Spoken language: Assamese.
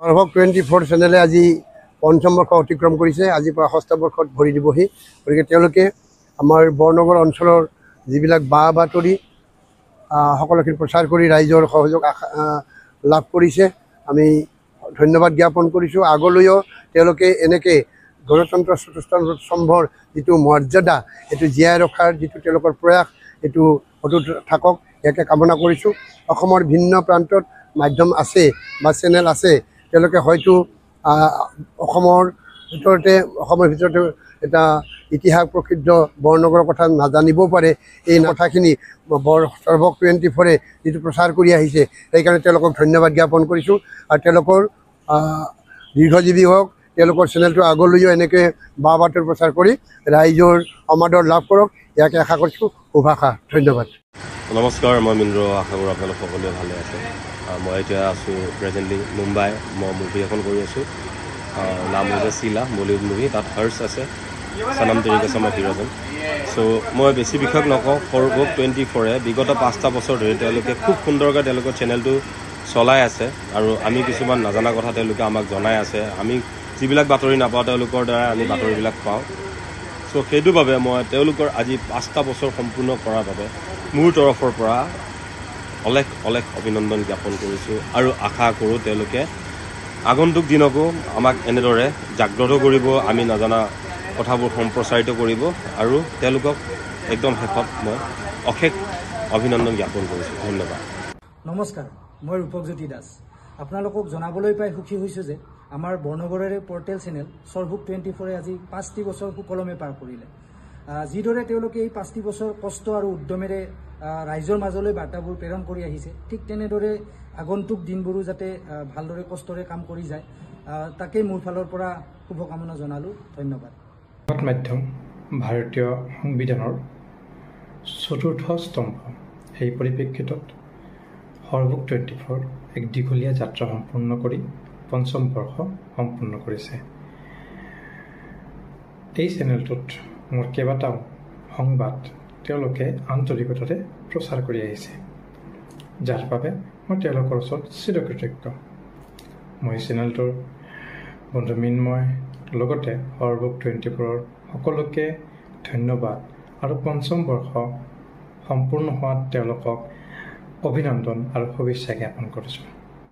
সৰভোগ 24 চেনেলে আজি পঞ্চম বৰ্ষ অতিক্ৰম কৰিছে। আজিৰ পৰা ষষ্ঠ বৰ্ষত ভৰি দিবহি। গতিকে তেওঁলোকে আমাৰ বৰনগৰ অঞ্চলৰ যিবিলাক বা বাতৰি সকলোখিনি প্ৰচাৰ কৰি ৰাইজৰ সহযোগ লাভ কৰিছে। আমি ধন্যবাদ জ্ঞাপন কৰিছোঁ। আগলৈও তেওঁলোকে এনেকৈ গণতন্ত্ৰ চতুৰ্থ স্তম্ভৰ যিটো মৰ্যাদা এইটো জীয়াই ৰখাৰ যিটো তেওঁলোকৰ প্ৰয়াস এইটো অটুট থাকক, ইয়াকে কামনা কৰিছোঁ। অসমৰ ভিন্ন প্ৰান্তত মাধ্যম আছে বা চেনেল আছে, তেওঁলোকে হয়তো অসমৰ ভিতৰতে এটা ইতিহাস প্ৰসিদ্ধ বৰনগৰৰ কথা নাজানিবও পাৰে। এই কথাখিনি সৰভোগ 24 যিটো প্ৰচাৰ কৰি আহিছে, সেইকাৰণে তেওঁলোকক ধন্যবাদ জ্ঞাপন কৰিছোঁ। আৰু তেওঁলোকৰ দীৰ্ঘজীৱী হওক, তেওঁলোকৰ চেনেলটো আগলৈও এনেকৈ বা বাতৰি প্ৰচাৰ কৰি ৰাইজৰ সমাদৰ লাভ কৰক, ইয়াকে আশা কৰিছোঁ। শুভাশা, ধন্যবাদ। নমস্কাৰ, মই মিন্দ্ৰ। আশা কৰোঁ আপোনালোক সকলোৱে ভালে আছে। মই এতিয়া আছোঁ প্ৰেজেণ্টলি মুম্বাই। মই মুভি এখন কৰি আছোঁ, নাম হৈছে চিলা, বলিউড মুভি। তাত হৰ্ষ আছে, সনম তেৰি কসম হিৰোজন। চ' মই বেছি বিষয় নকওঁ। সৰভোগ 24 বিগত 5টা বছৰ ধৰি তেওঁলোকে খুব সুন্দৰকৈ তেওঁলোকৰ চেনেলটো চলাই আছে আৰু আমি কিছুমান নাজানা কথা তেওঁলোকে আমাক জনাই আছে। আমি যিবিলাক বাতৰি নাপাওঁ তেওঁলোকৰ দ্বাৰা আমি বাতৰিবিলাক পাওঁ। চ' সেইটো বাবে মই তেওঁলোকৰ আজি 5টা বছৰ সম্পূৰ্ণ কৰাৰ বাবে মোৰ তৰফৰ পৰা অলেখ অভিনন্দন জ্ঞাপন কৰিছোঁ আৰু আশা কৰোঁ তেওঁলোকে আগন্তুক দিনকো আমাক এনেদৰে জাগ্ৰত কৰিব, আমি নাজানা কথাবোৰ সম্প্ৰচাৰিত কৰিব আৰু তেওঁলোকক একদম শেষত মই অশেষ অভিনন্দন জ্ঞাপন কৰিছোঁ। ধন্যবাদ। নমস্কাৰ, মই ৰূপকজ্যোতি দাস। আপোনালোকক জনাবলৈ পাই সুখী হৈছোঁ যে আমাৰ বৰনগৰৰে পৰ্টেল চেনেল সৰভোগ 24 আজি 5টি বছৰ সুকলমে পাৰ কৰিলে। যিদৰে তেওঁলোকে এই 5টি বছৰ কষ্ট আৰু উদ্যমেৰে ৰাইজৰ মাজলৈ বাৰ্তাবোৰ প্ৰেৰণ কৰি আহিছে, ঠিক তেনেদৰে আগন্তুক দিনবোৰো যাতে ভালদৰে কষ্টৰে কাম কৰি যায়, তাকেই মোৰ ফালৰ পৰা শুভকামনা জনালোঁ। ধন্যবাদ। সংবাদ মাধ্যম ভাৰতীয় সংবিধানৰ চতুৰ্থ স্তম্ভ। সেই পৰিপ্ৰেক্ষিতত সৰভোগ 24 এক দীঘলীয়া যাত্ৰা সম্পূৰ্ণ কৰি পঞ্চম বৰ্ষ সম্পূৰ্ণ কৰিছে। এই চেনেলটোত মোৰ কেইবাটাও সংবাদ তেওঁলোকে আন্তৰিকতাৰে প্ৰচাৰ কৰি আহিছে, যাৰ বাবে মই তেওঁলোকৰ ওচৰত চিৰকৃতজ্ঞ। মই চেনেলটোৰ বন্ধু মিন্ময় লগতে সৰভোগ 24 সকলোকে ধন্যবাদ আৰু পঞ্চম বৰ্ষ সম্পূৰ্ণ হোৱাত তেওঁলোকক অভিনন্দন আৰু শুভেচ্ছা জ্ঞাপন কৰিছোঁ।